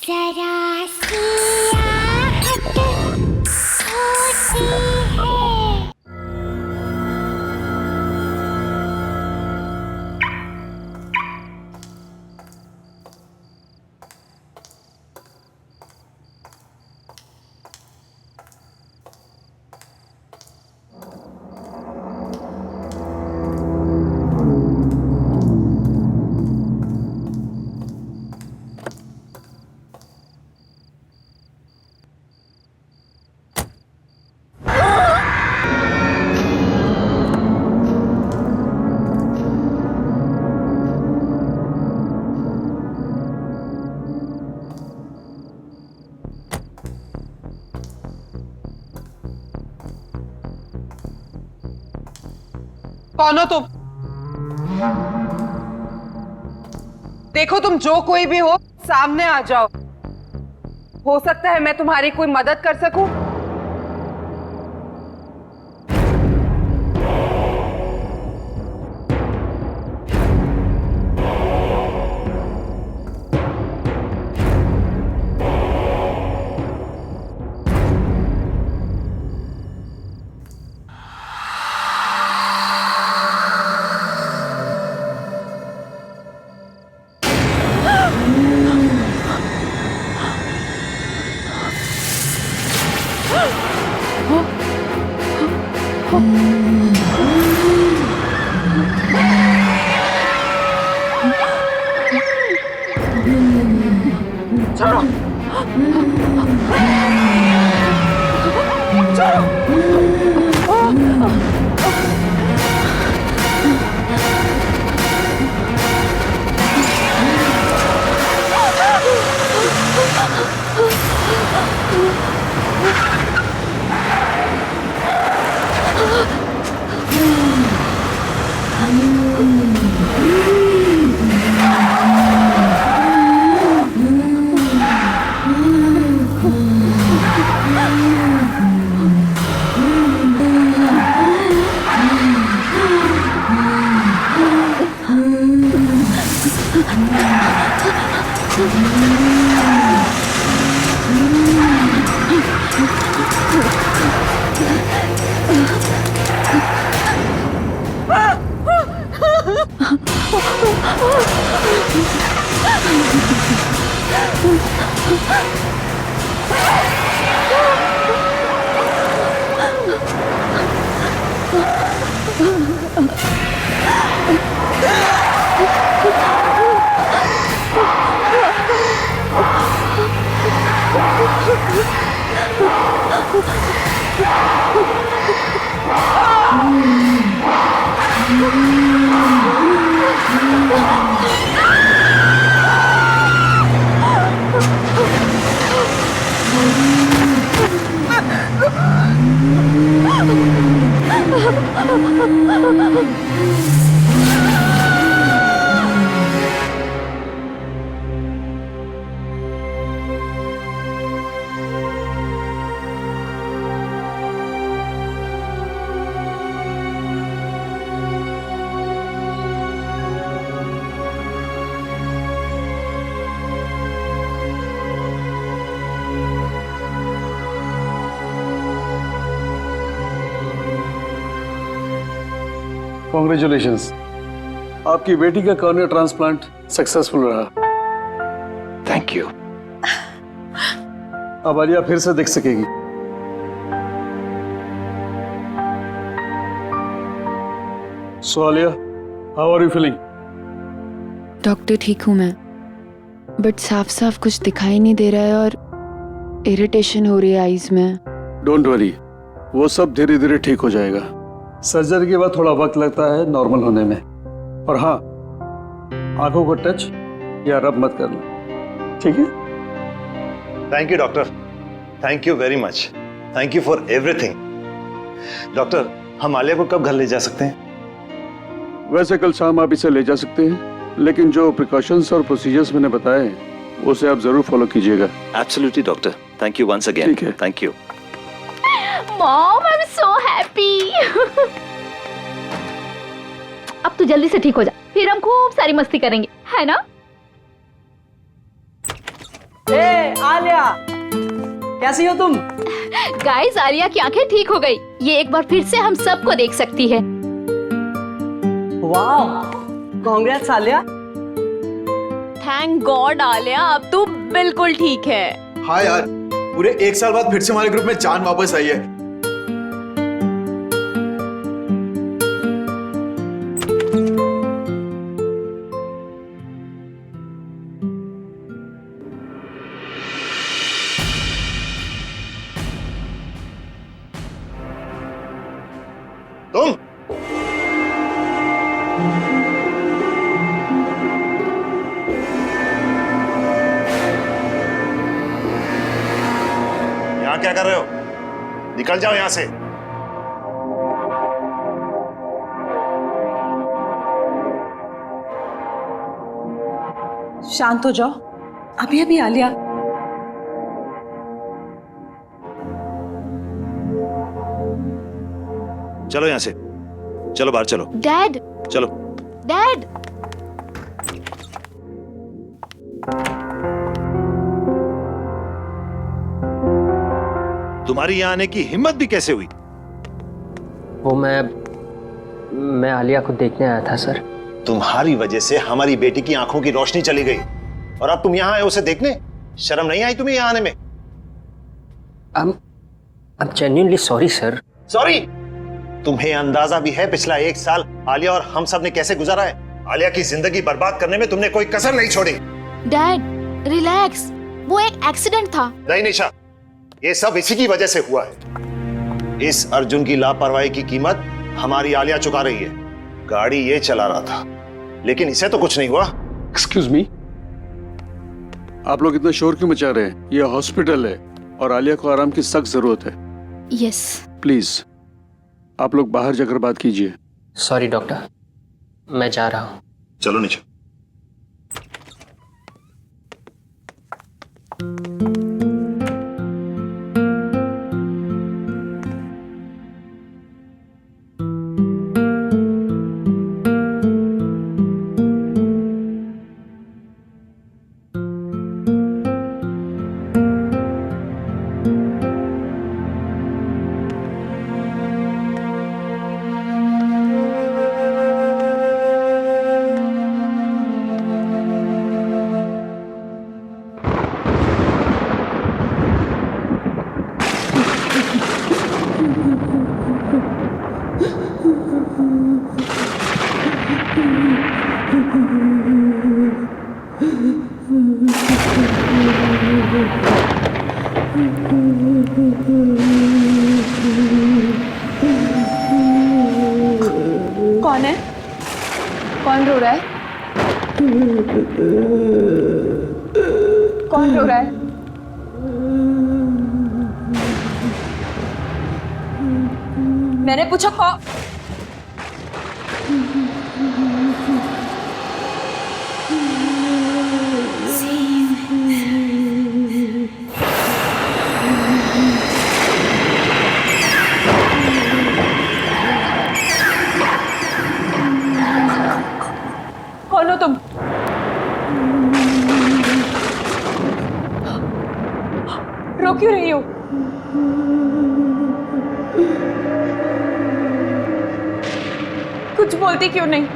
जरा सी आहट होती है। कौन हो तुम? देखो, तुम जो कोई भी हो, सामने आ जाओ। हो सकता है मैं तुम्हारी कोई मदद कर सकूं। कॉन्ग्रेचुलेशंस, आपकी बेटी का कॉर्निया ट्रांसप्लांट सक्सेसफुल रहा। Thank you. अब आलिया फिर से देख सकेगी। So Alia, how are you feeling? Doctor, ठीक हूँ मैं, बट साफ साफ कुछ दिखाई नहीं दे रहा है और इरिटेशन हो रही है आईज में। डोंट वरी, वो सब धीरे धीरे ठीक हो जाएगा। सर्जरी के बाद थोड़ा वक्त लगता है नॉर्मल होने में। और हाँ, आंखों को टच या रब मत करना, ठीक है? Thank you doctor, thank you very much, thank you for everything. Doctor, हम आलिया को कब घर ले जा सकते हैं? वैसे कल शाम आप इसे ले जा सकते हैं, लेकिन जो प्रिकॉशंस और प्रोसीजर्स मैंने बताए हैं उसे आप जरूर फॉलो कीजिएगा। Absolutely doctor, thank you once again. ठीक है। Thank you. Mom, I am so happy. अब तू जल्दी से ठीक हो जा, फिर हम खूब सारी मस्ती करेंगे, है ना? आलिया, कैसी हो तुम? गाइस, आलिया की आंखें ठीक हो गई। ये एक बार फिर से हम सबको देख सकती है। वाह, congrats Alia. Thank God Alia, अब तू बिल्कुल ठीक है। हाँ यार, पूरे 1 साल बाद फिर से हमारे ग्रुप में जान वापस आई है। तुम यहाँ क्या कर रहे हो? निकल जाओ यहां से। शांत हो जाओ। अभी अभी आलिया। चलो यहां से, चलो बाहर चलो। डैड, चलो। डैड। तुम्हारी यहां आने की हिम्मत भी कैसे हुई? वो मैं आलिया को देखने आया था सर। तुम्हारी वजह से हमारी बेटी की आंखों की रोशनी चली गई और अब तुम यहां आए उसे देखने? शर्म नहीं आई तुम्हें यहां आने में? I'm genuinely sorry sir. Sorry? तुम्हें अंदाजा भी है पिछला 1 साल आलिया और हम सब ने कैसे गुजारा है? आलिया की जिंदगी बर्बाद करने में तुमने कोई कसर नहीं छोड़ी। डैड रिलैक्स, वो एक एक्सीडेंट था। नहीं निशा, ये सब इसी की वजह से हुआ है। इस अर्जुन की लापरवाही की कीमत हमारी आलिया चुका रही है। गाड़ी ये चला रहा था, लेकिन इसे तो कुछ नहीं हुआ। एक्सक्यूज मी, आप लोग इतना शोर क्यों मचा रहे हैं? ये हॉस्पिटल है और आलिया को आराम की सख्त जरूरत है। यस। प्लीज आप लोग बाहर जाकर बात कीजिए। सॉरी डॉक्टर, मैं जा रहा हूँ। चलो निशा। कौन है? कौन रो रहा है? कौन रो रहा है? मैंने पूछा कौन? कौन हो तुम? रो क्यों रही हो? कुछ बोलती क्यों नहीं?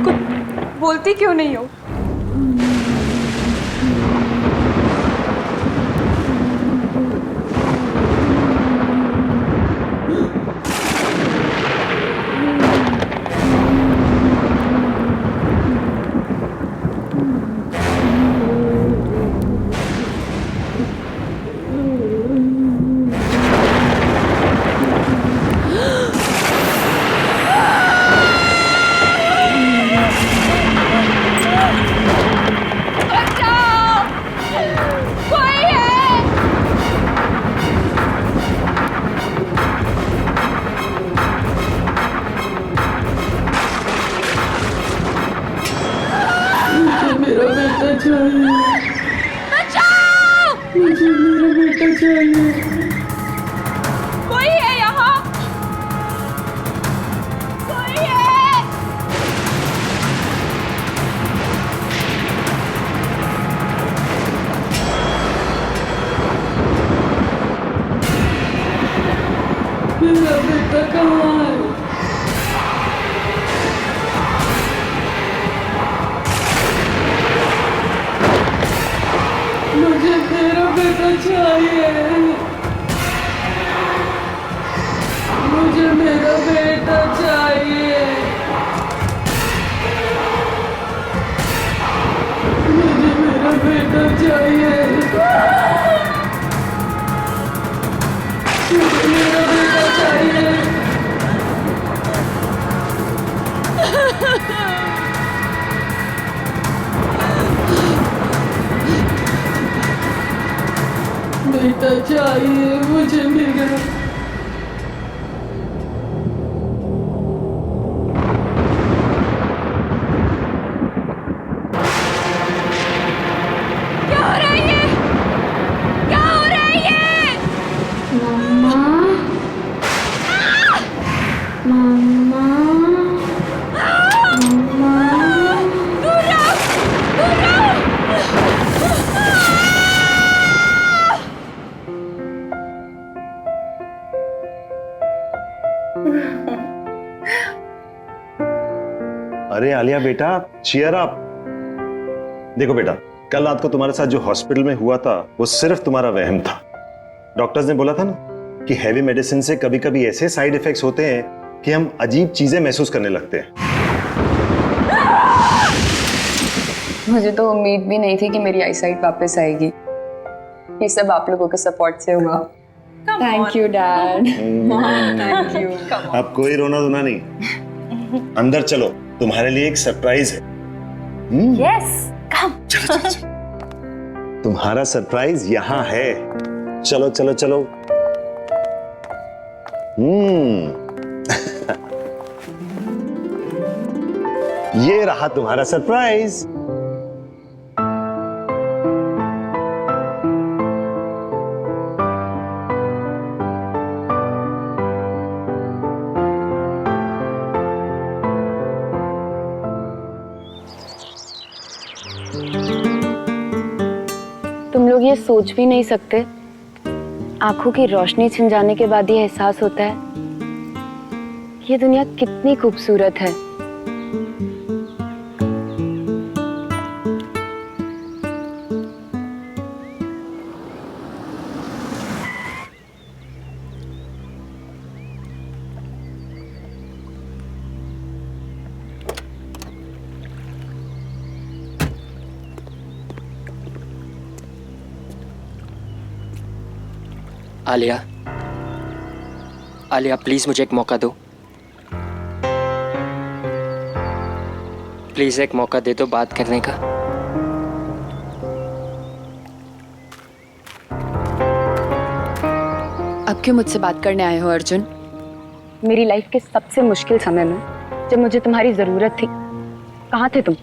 कुछ बोलती क्यों नहीं हो? बेटा चाहिए। कोई है यहाँ? कोई है? मेरा बेटा कहाँ है? मुझे मेरा बेटा चाहिए। मुझे मेरा बेटा चाहिए। मुझे मेरा बेटा चाहिए। मुझे मेरा बेटा चाहिए। बेटा चाहिए मुझे मेरा। क्या हो रहा है ये? क्या हो रहा है ये? मम्मा मम्मा मम्मा दूर रहो! दूर रहो! अरे आलिया बेटा, चीयर अप। देखो बेटा, कल रात को तुम्हारे साथ जो हॉस्पिटल में हुआ था वो सिर्फ तुम्हारा वहम था। डॉक्टर्स ने बोला था ना कि हैवी मेडिसिन से कभी कभी ऐसे साइड इफेक्ट्स होते हैं कि हम अजीब चीजें महसूस करने लगते हैं। मुझे तो उम्मीद भी नहीं थी कि मेरी आईसाइट वापस आएगी। ये सब आप लोगों के सपोर्ट से हुआ। Thank you dad. Thank you. अब कोई रोना धोना नहीं, अंदर चलो, तुम्हारे लिए एक सरप्राइज है। Yes come. चलो चलो चलो। तुम्हारा सरप्राइज यहाँ है। चलो चलो चलो। ये रहा तुम्हारा सरप्राइज। तुम लोग ये सोच भी नहीं सकते, आंखों की रोशनी छिन जाने के बाद ये एहसास होता है ये दुनिया कितनी खूबसूरत है। आलिया, आलिया प्लीज मुझे एक मौका दो। प्लीज एक मौका दे दो बात करने का। अब क्यों मुझसे बात करने आए हो अर्जुन? मेरी लाइफ के सबसे मुश्किल समय में जब मुझे तुम्हारी जरूरत थी, कहाँ थे तुम?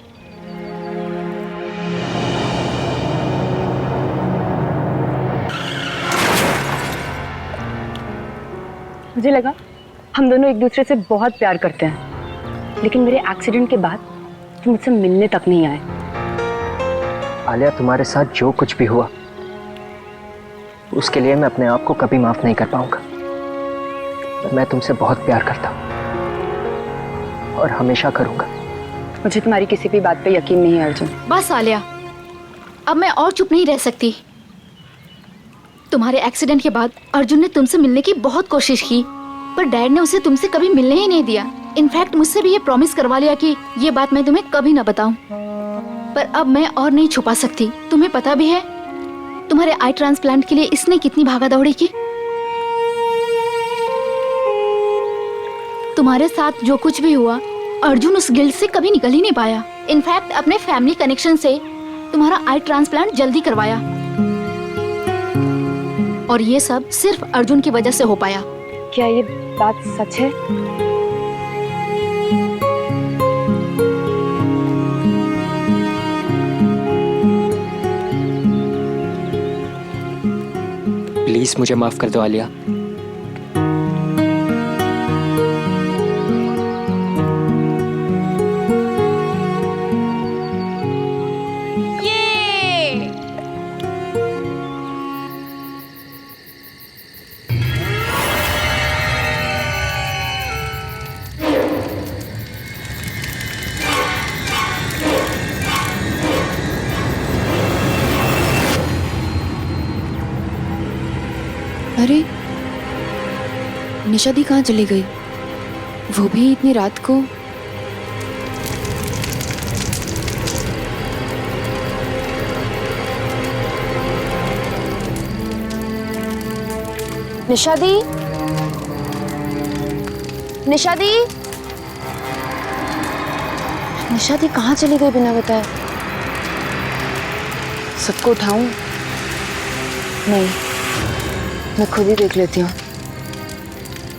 मुझे लगा हम दोनों एक दूसरे से बहुत प्यार करते हैं, लेकिन मेरे एक्सीडेंट के बाद तुम मुझसे मिलने तक नहीं आए। आलिया, तुम्हारे साथ जो कुछ भी हुआ उसके लिए मैं अपने आप को कभी माफ नहीं कर पाऊंगा। मैं तुमसे बहुत प्यार करता हूं और हमेशा करूंगा। मुझे तुम्हारी किसी भी बात पे यकीन नहीं है अर्जुन। बस आलिया, अब मैं और चुप नहीं रह सकती। तुम्हारे एक्सीडेंट के बाद अर्जुन ने तुमसे मिलने की बहुत कोशिश की, पर डैड ने उसे तुमसे कभी मिलने ही नहीं दिया। इनफैक्ट मुझसे भी ये प्रॉमिस करवा लिया कि ये बात मैं तुम्हें कभी ना बताऊं। पर अब मैं और नहीं छुपा सकती। तुम्हें पता भी है तुम्हारे आई ट्रांसप्लांट के लिए इसने कितनी भागा दौड़ी की। तुम्हारे साथ जो कुछ भी हुआ, अर्जुन उस गिल्ट से कभी निकल ही नहीं पाया। इनफैक्ट अपने फैमिली कनेक्शन से तुम्हारा आई ट्रांसप्लांट जल्दी करवाया, और ये सब सिर्फ अर्जुन की वजह से हो पाया। क्या ये बात सच है? प्लीज मुझे माफ कर दो आलिया। अरे निशा दी कहाँ चली गई, वो भी इतनी रात को। निशा दी, निशा दी, निशा दी कहाँ चली गई बिना बताए? सबको उठाऊं? नहीं, मैं खुद ही देख लेती हूँ।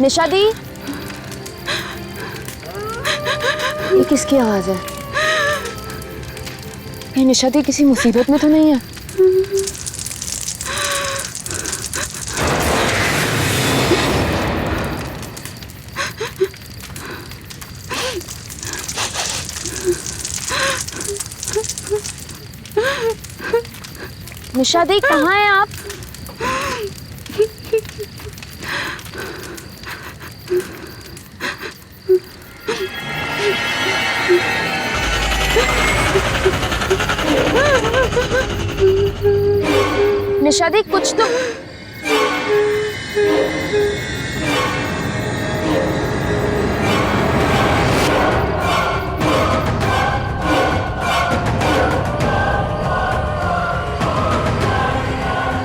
निशा दी, ये किसकी आवाज है? ये निशा दी किसी मुसीबत में तो नहीं है? निशा दी कहाँ हैं आप? निशा दी कुछ तो।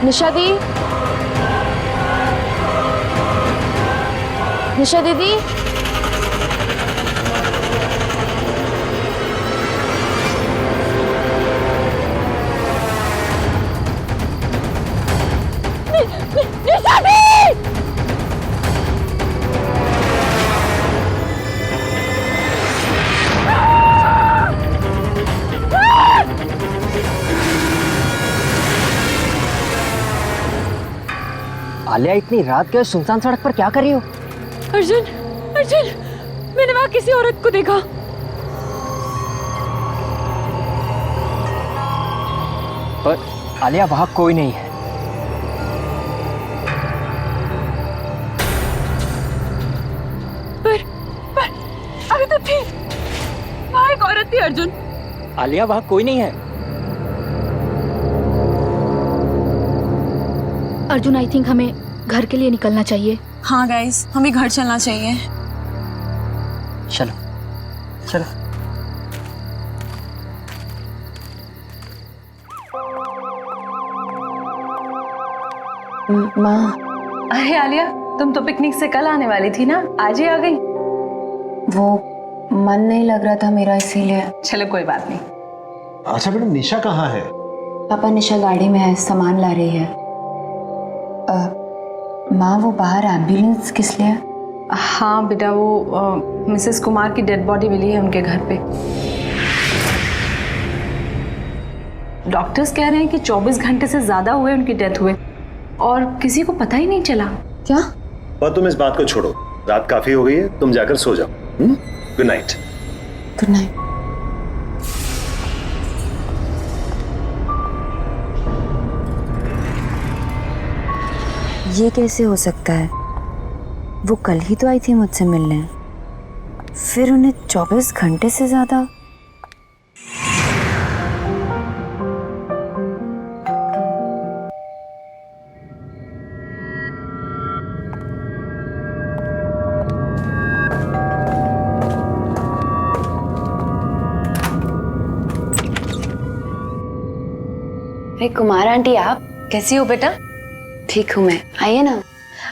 निशा दी, निशा दीदी, निशा दी! आलिया इतनी रात के सुनसान सड़क पर क्या कर रही हो? अर्जुन, अर्जुन, मैंने वहां किसी औरत को देखा। पर आलिया वहां कोई नहीं है। पर अभी तो थी, वहां एक औरत थी अर्जुन। आलिया वहां कोई नहीं है। अर्जुन, आई थिंक हमें घर के लिए निकलना चाहिए। हाँ गाइस, हमें घर चलना चाहिए। चलो चलो। माँ, अरे आलिया, तुम तो पिकनिक से कल आने वाली थी ना, आज ही आ गई। वो मन नहीं लग रहा था मेरा, इसीलिए। चलो कोई बात नहीं। अच्छा बेटा, निशा कहाँ है? पापा, निशा गाड़ी में है, सामान ला रही है। माँ, वो बाहर एम्बुलेंस किस लिए? हाँ बेटा, वो मिसेस कुमार की डेड बॉडी मिली है उनके घर पे। डॉक्टर्स कह रहे हैं कि 24 घंटे से ज्यादा हुए उनकी डेथ हुए और किसी को पता ही नहीं चला। क्या? और तुम इस बात को छोड़ो, रात काफी हो गई है, तुम जाकर सो जाओ। Good night. Good night. ये कैसे हो सकता है? वो कल ही तो आई थी मुझसे मिलने, फिर उन्हें 24 घंटे से ज्यादा। अरे कुमार आंटी, आप कैसी हो बेटा? ठीक हूँ मैं, आइए ना।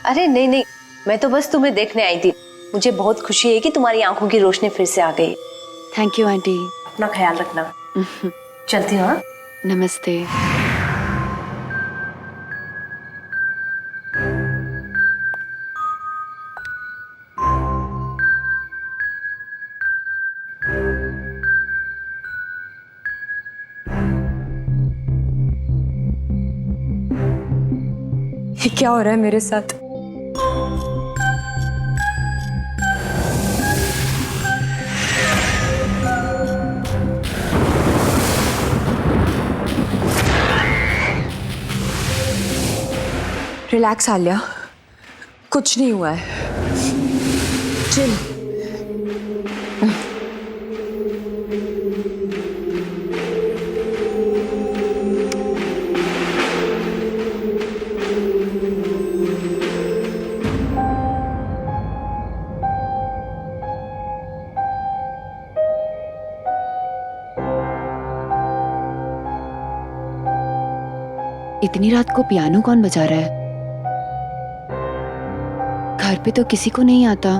अरे नहीं नहीं, मैं तो बस तुम्हें देखने आई थी। मुझे बहुत खुशी है कि तुम्हारी आंखों की रोशनी फिर से आ गई। Thank you aunty. अपना ख्याल रखना। चलती हूँ। नमस्ते। ये क्या हो रहा है मेरे साथ? रिलैक्स आलिया, कुछ नहीं हुआ है। चिल। इतनी रात को पियानो कौन बजा रहा है? घर पे तो किसी को नहीं आता।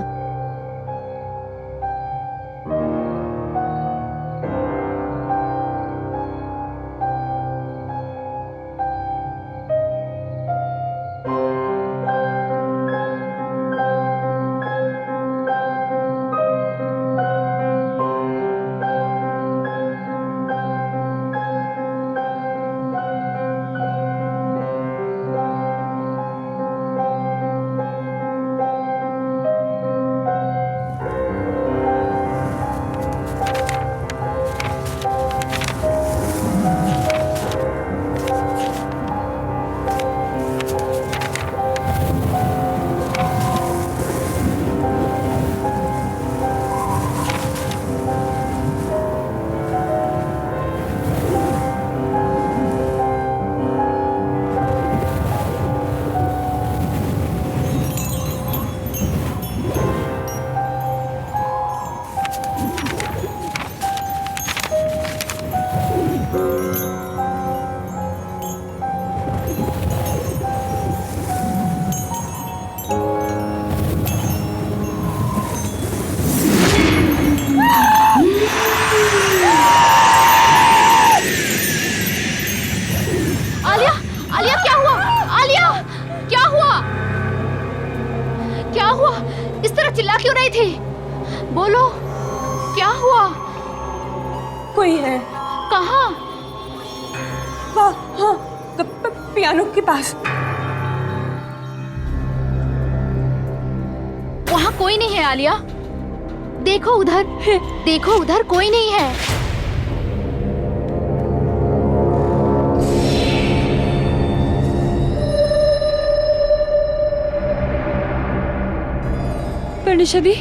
चिल्ला क्यों रही थी? बोलो, क्या हुआ? कोई है। कहाँ? हाँ, पियानो के पास। वहाँ कोई नहीं है आलिया। देखो उधर, देखो उधर कोई नहीं है। निशा दी,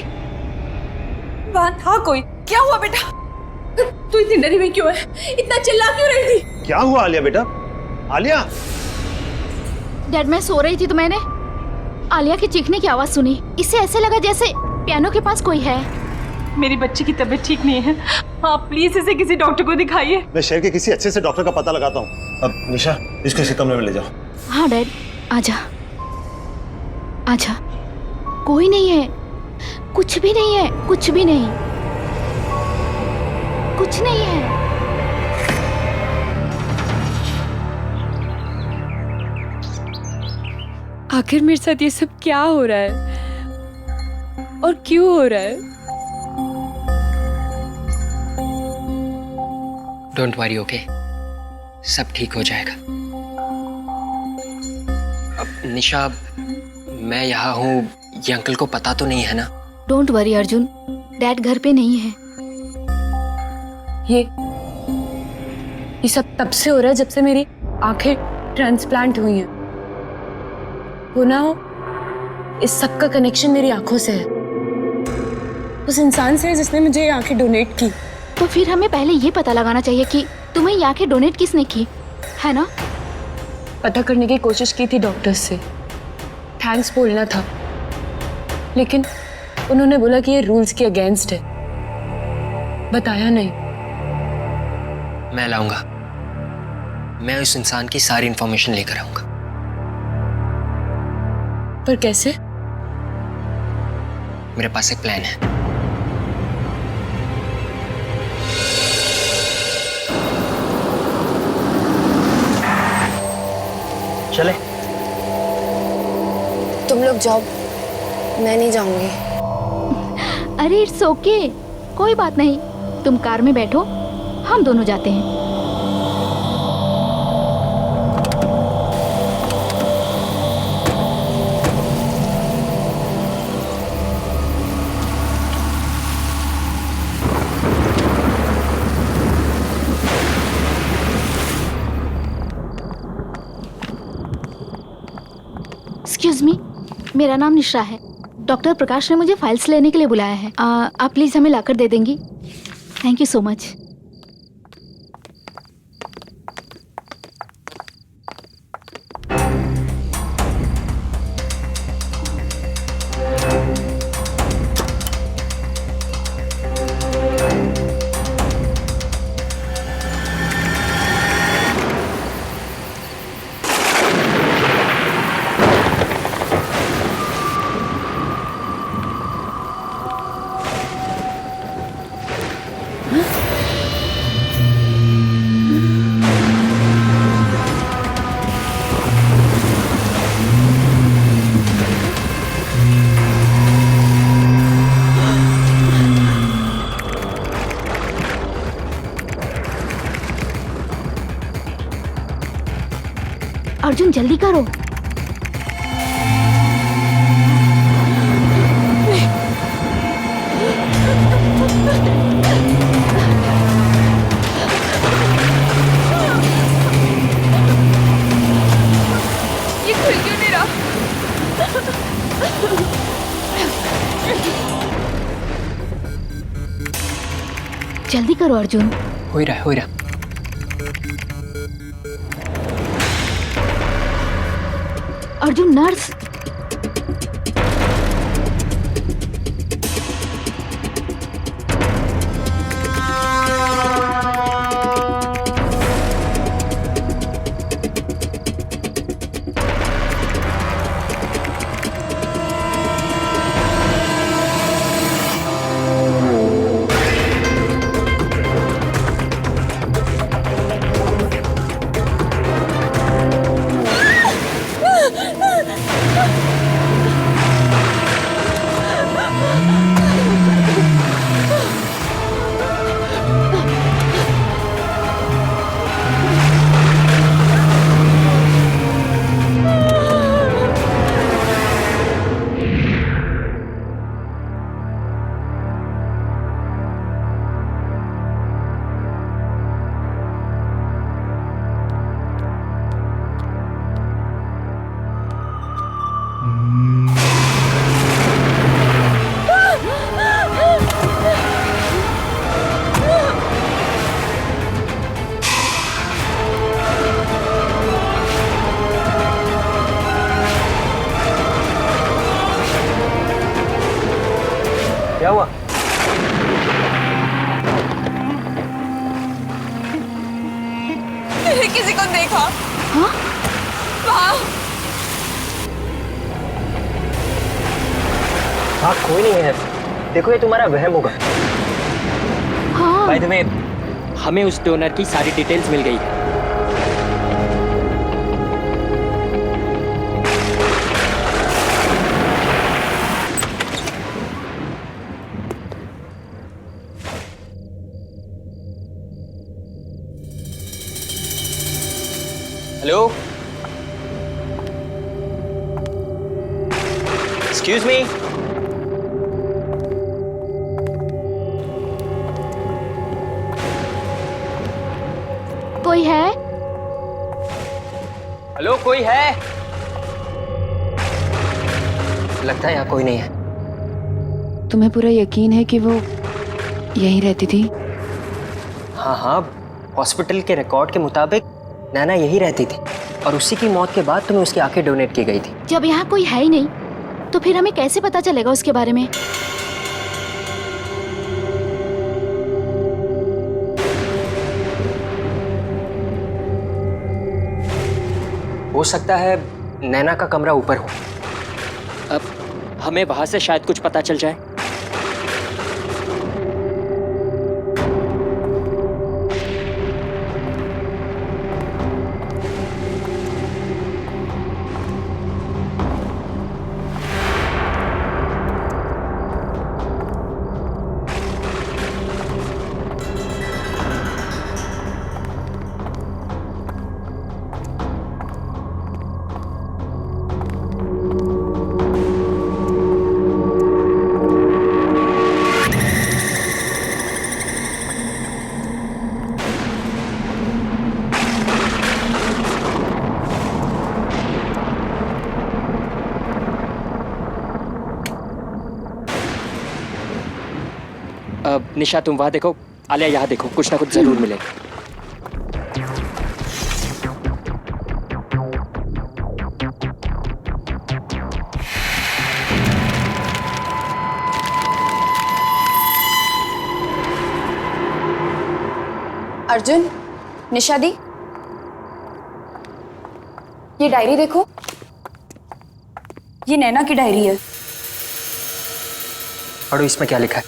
वहाँ था कोई। क्या हुआ बेटा? तू इतनी डरी हुई क्यों है? इतना चिल्ला क्यों रही थी? क्या हुआ आलिया बेटा? आलिया! डैड, मैं सो रही थी तो मैंने आलिया की चीखने की आवाज सुनी। इससे ऐसे लगा जैसे पियानो के पास कोई है। मेरी बच्ची की तबीयत ठीक नहीं है। आप प्लीज इसे किसी डॉक्टर को दिखाइए। मैं शहर के किसी अच्छे से डॉक्टर का पता लगाता हूँ। अब निशा, इसको इसी कमरे में ले जाओ। हाँ डैड, आजा आजा। कोई नहीं है, कुछ भी नहीं है, कुछ भी नहीं, कुछ नहीं है। आखिर मेरे साथ ये सब क्या हो रहा है और क्यों हो रहा है? डोंट वरी, ओके, सब ठीक हो जाएगा। अब निशा, मैं यहाँ हूँ, ये अंकल को पता तो नहीं है ना? डोंट वरी अर्जुन, डैड घर पे नहीं है। ये सब तब से हो रहा है जब से मेरी आंखें ट्रांसप्लांट हुई हैं। वो ना, इस सब का कनेक्शन मेरी आंखों से है, उस इंसान से है जिसने मुझे ये आंखें डोनेट की। तो फिर हमें पहले ये पता लगाना चाहिए कि तुम्हें ये आंखें डोनेट किसने की, है ना? पता करने की कोशिश की थी डॉक्टर्स से, थैंक्स बोलना था, लेकिन उन्होंने बोला कि ये रूल्स के अगेंस्ट है। बताया नहीं। मैं लाऊंगा, मैं उस इंसान की सारी इंफॉर्मेशन लेकर आऊंगा। पर कैसे? मेरे पास एक प्लान है। चले? तुम लोग जाओ, मैं नहीं जाऊंगी। अरे इट्स ओके, कोई बात नहीं। तुम कार में बैठो, हम दोनों जाते हैं। एक्सक्यूज मी, मेरा नाम निशा है। डॉक्टर प्रकाश ने मुझे फाइल्स लेने के लिए बुलाया है। आप प्लीज हमें लाकर दे देंगी? Thank you so much. Arjun जल्दी करो। ये खुल क्यों नहीं रहा? जल्दी करो अर्जुन। हो ही रहा है, हो ही रहा। अर्जुन नर्स। क्या हुआ? किसी को देखा? हाँ? वहाँ हाँ, कोई नहीं है। देखो, ये तुम्हारा वहम होगा। हाँ। बाय द वे, हमें उस डोनर की सारी डिटेल्स मिल गई। Hello, excuse me. कोई है? हेलो, कोई है? लगता है यहाँ कोई नहीं है। तुम्हें पूरा यकीन है कि वो यहीं रहती थी? हाँ हाँ, हॉस्पिटल के रिकॉर्ड के मुताबिक नैना यही रहती थी और उसी की मौत के बाद तुम्हें उसकी आंखें डोनेट की गई थी। जब यहाँ कोई है ही नहीं तो फिर हमें कैसे पता चलेगा उसके बारे में? हो सकता है नैना का कमरा ऊपर हो। अब हमें वहां से शायद कुछ पता चल जाए। निशा तुम वहाँ देखो, आलिया यहाँ देखो, कुछ ना कुछ जरूर मिलेगा। अर्जुन, निशा दी, ये डायरी देखो, ये नैना की डायरी है। और इसमें क्या लिखा है?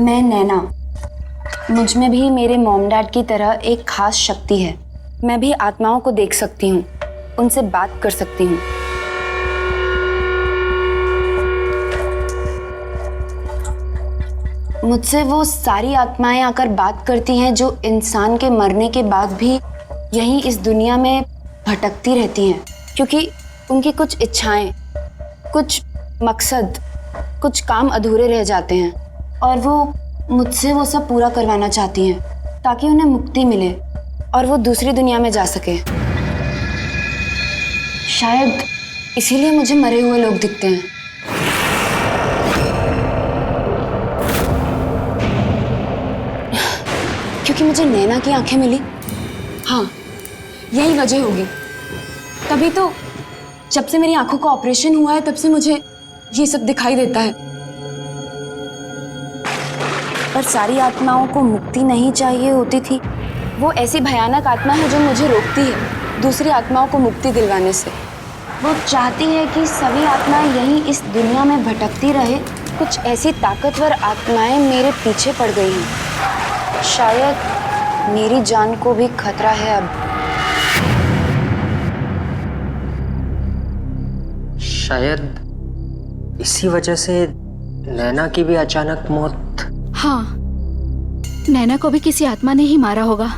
मैं नैना, मुझ में भी मेरे मॉम डैड की तरह एक खास शक्ति है। मैं भी आत्माओं को देख सकती हूँ, उनसे बात कर सकती हूँ। मुझसे वो सारी आत्माएं आकर बात करती हैं जो इंसान के मरने के बाद भी यहीं इस दुनिया में भटकती रहती हैं, क्योंकि उनकी कुछ इच्छाएं, कुछ मकसद, कुछ काम अधूरे रह जाते हैं और वो मुझसे वो सब पूरा करवाना चाहती हैं ताकि उन्हें मुक्ति मिले और वो दूसरी दुनिया में जा सके। शायद इसीलिए मुझे मरे हुए लोग दिखते हैं। क्योंकि मुझे नैना की आंखें मिली। हाँ, यही वजह होगी। तभी तो जब से मेरी आंखों का ऑपरेशन हुआ है तब से मुझे ये सब दिखाई देता है। पर सारी आत्माओं को मुक्ति नहीं चाहिए होती थी। वो ऐसी भयानक आत्मा है जो मुझे रोकती है दूसरी आत्माओं को मुक्ति दिलवाने से। वो चाहती है कि सभी आत्माएं यहीं इस दुनिया में भटकती रहे। कुछ ऐसी ताकतवर आत्माएं मेरे पीछे पड़ गई हैं। शायद मेरी जान को भी खतरा है अब। शायद इसी वजह से नैना की भी अचानक मौत। हाँ, नैना को भी किसी आत्मा ने ही मारा होगा।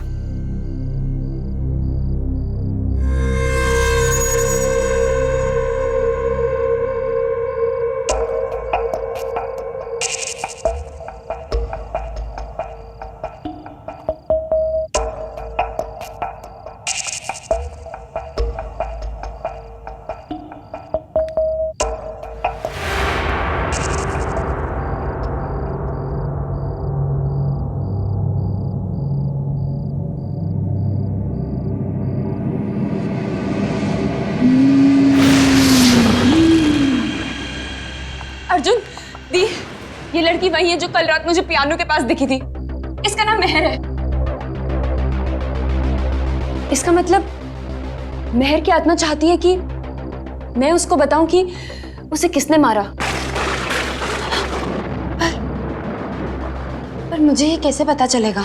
अर्जुन, दी, ये लड़की वही है जो कल रात मुझे पियानो के पास दिखी थी। इसका नाम मेहर है। इसका मतलब मेहर की आत्मा चाहती है कि मैं उसको बताऊं कि उसे किसने मारा। पर मुझे ये कैसे पता चलेगा?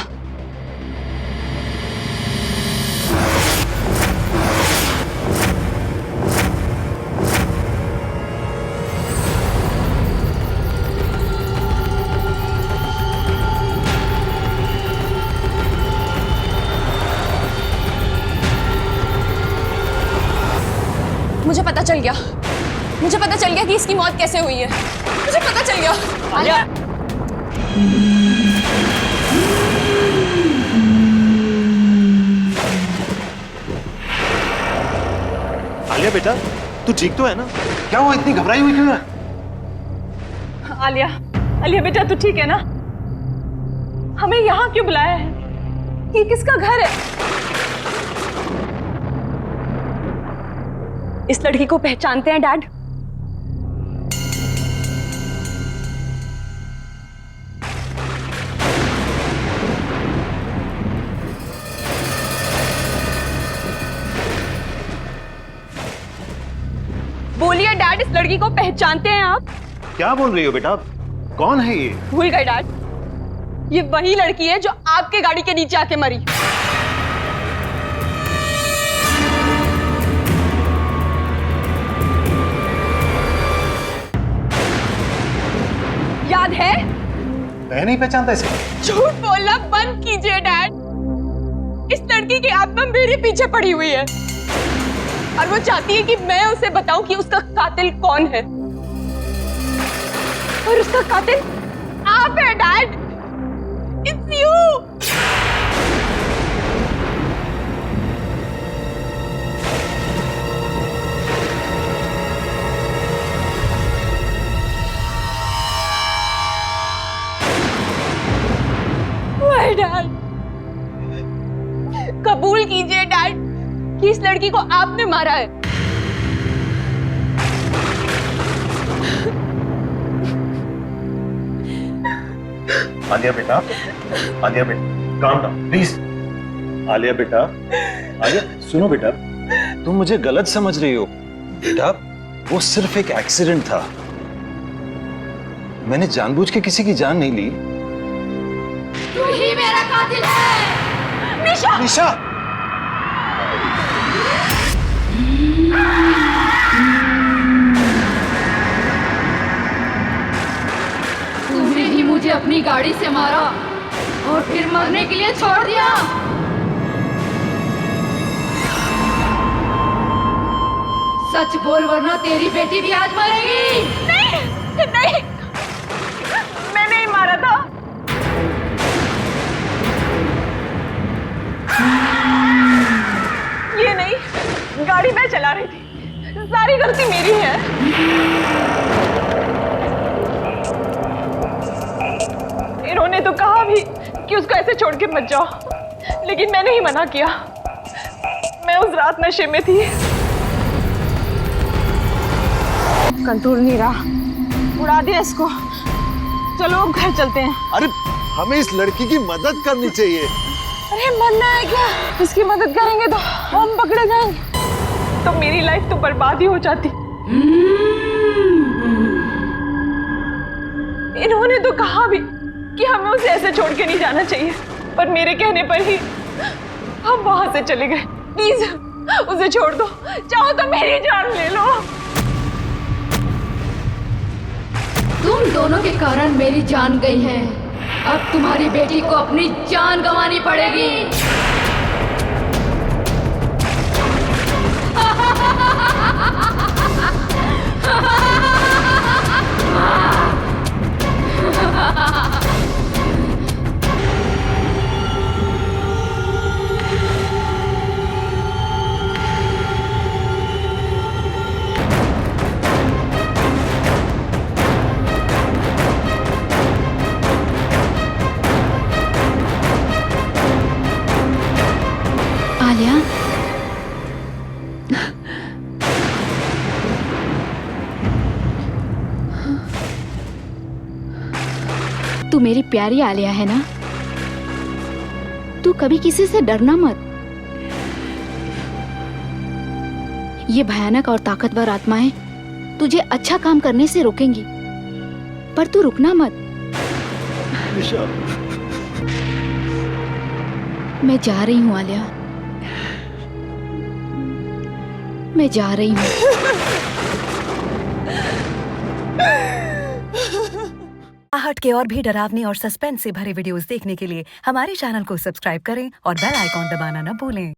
मुझे पता चल गया कि इसकी मौत कैसे हुई है। मुझे पता चल गया। आलिया, आलिया बेटा, तू ठीक तो है ना? क्या हुआ, इतनी घबराई हुई क्यों है? आलिया, आलिया बेटा तू ठीक है ना? हमें यहाँ क्यों बुलाया है? ये किसका घर है? इस लड़की को पहचानते हैं डैड? बोलिए डैड, इस लड़की को पहचानते हैं आप? क्या बोल रही हो बेटा? कौन है ये? भूल गए डैड, ये वही लड़की है जो आपके गाड़ी के नीचे आके मरी। याद है? मैं नहीं पहचानता इसे। झूठ बोलना बंद कीजिए डैड। इस लड़की की आत्मा मेरे पीछे पड़ी हुई है और वो चाहती है कि मैं उसे बताऊं कि उसका कातिल कौन है। और उसका कातिल आप है डैड। It's you. है डैड। कबूल कीजिए डैड कि इस लड़की को आपने मारा है। आलिया बेटा, आलिया बेटा, काम डाउन प्लीज। आलिया बेटा, आलिया सुनो बेटा, तुम मुझे गलत समझ रही हो। बेटा वो सिर्फ एक एक्सीडेंट था, मैंने जानबूझ के किसी की जान नहीं ली। तू ही मेरा कातिल है। निशा, निशा, तूने ही मुझे अपनी गाड़ी से मारा और फिर मरने के लिए छोड़ दिया। सच बोल वरना तेरी बेटी भी आज मरेगी। नहीं नहीं, मैं नहीं मारा था। ये नहीं, गाड़ी मैं चला रही थी, सारी गलती मेरी है। इन्होंने तो कहा भी कि उसको ऐसे छोड़ के मत जाओ, लेकिन मैंने ही मना किया। मैं उस रात नशे में थी, कंट्रोल नहीं रहा, उड़ा दिया इसको। चलो अब घर चलते हैं। अरे हमें इस लड़की की मदद करनी चाहिए। अरे मरना है क्या? इसकी मदद करेंगे तो हम पकड़े जाएंगे, तो मेरी लाइफ तो बर्बाद ही हो जाती। इन्होंने तो कहा भी कि हमें उसे ऐसे छोड़ के नहीं जाना चाहिए, पर मेरे कहने पर ही हम वहां से चले गए। प्लीज उसे छोड़ दो, चाहो तो मेरी जान ले लो। तुम दोनों के कारण मेरी जान गई है, अब तुम्हारी बेटी को अपनी जान गंवानी पड़ेगी। आलिया, तू मेरी प्यारी आलिया है ना? तू कभी किसी से डरना मत। ये भयानक और ताकतवर आत्माएं तुझे अच्छा काम करने से रोकेंगी, पर तू रुकना मत। निशा, मैं जा रही हूँ आलिया, मैं जा रही हूँ। आहट के और भी डरावनी और सस्पेंस से भरे वीडियोस देखने के लिए हमारे चैनल को सब्सक्राइब करें और बेल आइकॉन दबाना न भूलें।